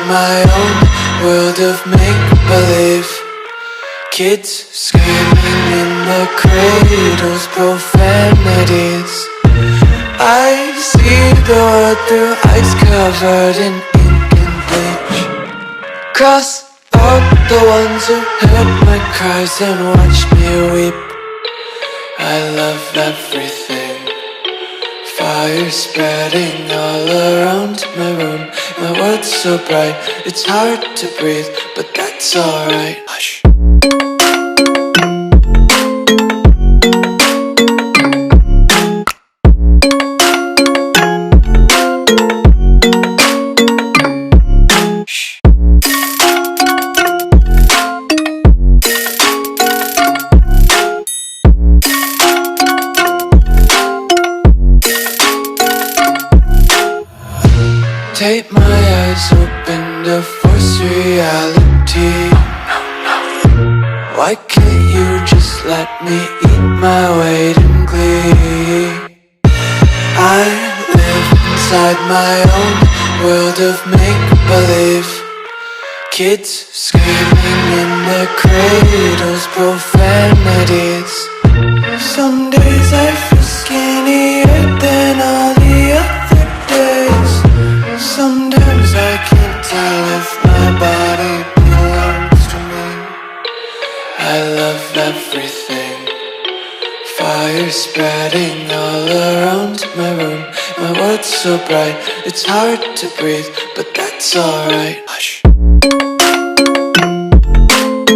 my own world of make-believe. Kids screaming in the cradles, profanities. I see the world through eyes covered in ink and bleach. Cross out the ones who heard my cries and watched me weep. I love everything. Fire spreading all around my room. My world's so bright, it's hard to breathe, but that's alright. Hush. Tape my eyes open to force reality. Why can't you just let me eat my weight in glee? I live inside my own world of make-believe. Kids screaming in their cradles, profanities. Some days I feel skinnier than all the other days. Sometimes I can't tell if my body belongs to me. I love everything. Fire spreading all around my room. My world's so bright, it's hard to breathe, but that's alright. Hush.